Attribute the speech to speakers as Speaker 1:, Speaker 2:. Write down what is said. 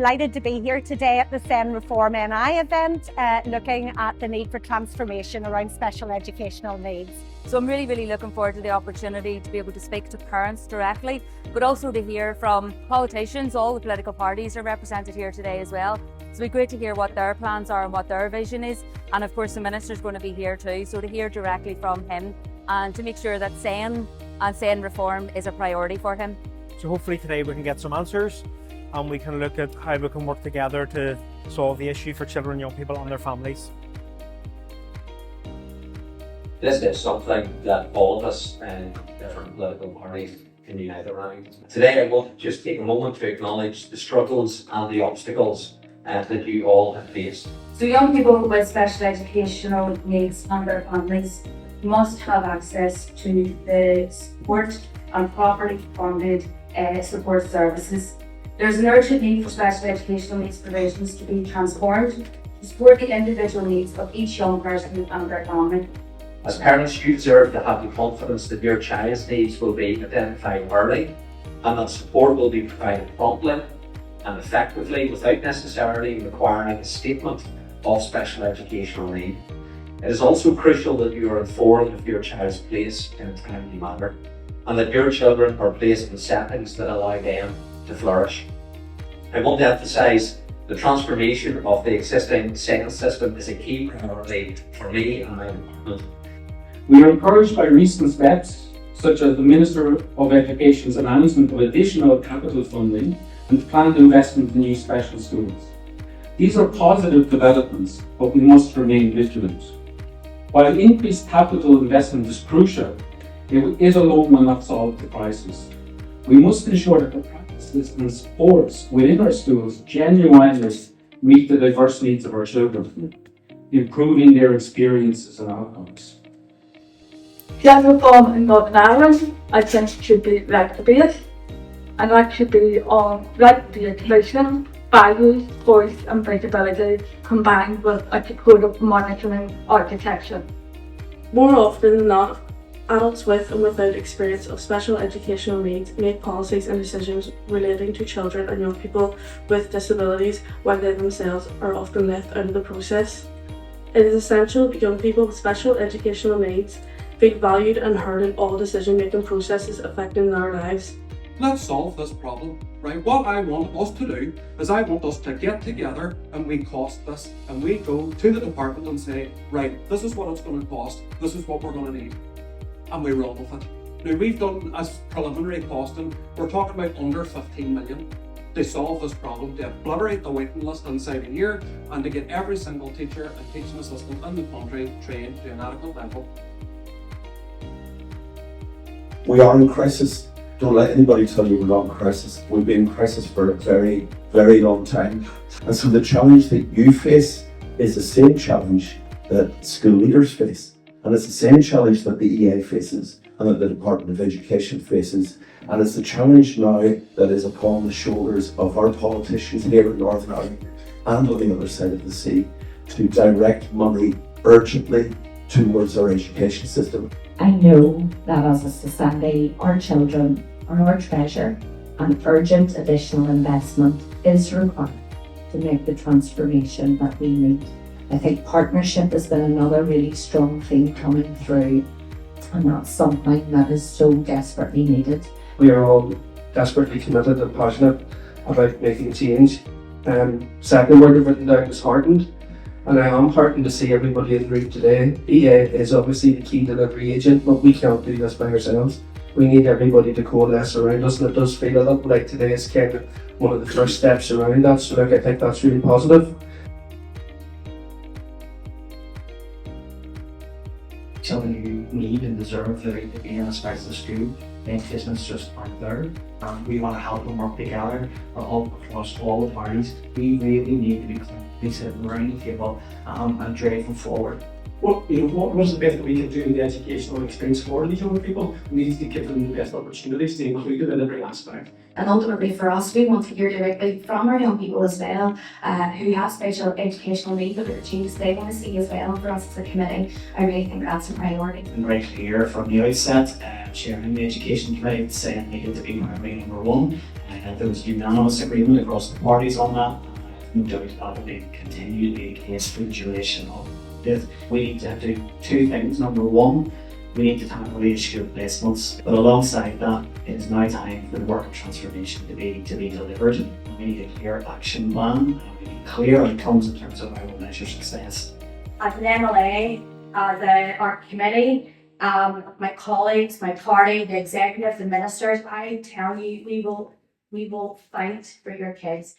Speaker 1: delighted to be here today at the SEN Reform NI event, looking at the need for transformation around special educational needs.
Speaker 2: So I'm really looking forward to the opportunity to be able to speak to parents directly, but also to hear from politicians. All the political parties are represented here today as well. So it'll be great to hear what their plans are and what their vision is. And of course the Minister's going to be here too, so to hear directly from him and to make sure that SEN and SEN reform is a priority for him.
Speaker 3: So hopefully today we can get some answers and we can look at how we can work together to solve the issue for children and young people and their families.
Speaker 4: This is something that all of us and different political parties can unite around. Today I want to just take a moment to acknowledge the struggles and the obstacles that you all have faced.
Speaker 5: So young people with special educational needs and their families must have access to the support and properly funded support services. There's an urgent need for special educational needs provisions to be transformed to support the individual needs of each young person and their family.
Speaker 4: As parents, you deserve to have the confidence that your child's needs will be identified early and that support will be provided promptly and effectively without necessarily requiring a statement of special educational need. It is also crucial that you are informed of your child's place in a timely manner and that your children are placed in settings that allow them to flourish. I want to emphasise the transformation of the existing SEN system is a key priority for me and my department.
Speaker 6: We are encouraged by recent steps, such as the Minister of Education's announcement of additional capital funding and planned investment in new special schools. These are positive developments, but we must remain vigilant. While increased capital investment is crucial, it alone will not solve the crisis. We must ensure that the practices and supports within our schools genuinely meet the diverse needs of our children, improving their experiences and outcomes.
Speaker 7: SEN reform in Northern Ireland, I think, should be right-based, and that should be on right legislation, values, voice and visibility combined with a supportive monitoring architecture.
Speaker 8: More often than not, adults with and without experience of special educational needs make policies and decisions relating to children and young people with disabilities while they themselves are often left out of the process. It is essential that young people with special educational needs feel valued and heard in all decision-making processes affecting their lives.
Speaker 9: Let's solve this problem, right? What I want us to do is I want us to get together and we cost this and we go to the department and say, right, this is what it's going to cost, this is what we're going to need, and we roll with it. Now we've done as preliminary costing, we're talking about under 15 million to solve this problem, to obliterate the waiting list inside a year and to get every single teacher and teaching assistant in the country trained to an adequate level.
Speaker 10: We are in crisis. Don't let anybody tell you we're not in crisis. We've been in crisis for a very long time. And so the challenge that you face is the same challenge that school leaders face. And it's the same challenge that the EA faces and that the Department of Education faces. And it's the challenge now that is upon the shoulders of our politicians here in Northern Ireland and on the other side of the sea to direct money urgently towards our education system.
Speaker 11: I know that as a society, our children are our treasure and urgent additional investment is required to make the transformation that we need. I think partnership has been another really strong theme coming through, and that's something that is so desperately needed.
Speaker 12: We are all desperately committed and passionate about making change. Second word I've written down is heartened. And I am heartened to see everybody in the room today. EA is obviously the key delivery agent, but we can't do this by ourselves. We need everybody to coalesce around us, and it does feel a little like today is kind of one of the first steps around that, so I think that's really positive.
Speaker 13: Children who need and deserve the right to be in a special school, the placements just aren't there. We want to help them work together, all across all the parties. We really need to be sitting around the table and driving forward.
Speaker 6: What was the best that we can do in the educational experience for these young people? We need to give them the best opportunities to include them in every aspect.
Speaker 5: And ultimately for us, we want to hear directly from our young people as well, who have special educational needs that they want to see as well. For us as a committee, I really think that's a priority.
Speaker 13: And right here from the outset, chairing the education committee, saying needed to be priority number one. There was unanimous agreement across the parties on that. No doubt that will be continue to be the case for the duration of this. We need to do two things. Number one, we need to tackle the issue of placements, but alongside that, it is now time for the work of transformation to be delivered. We need a clear action plan, and we need clear outcomes in terms of how we'll measure success.
Speaker 14: As an MLA, as our committee, my colleagues, my party, the executive, the ministers, I tell you, we will fight for your kids.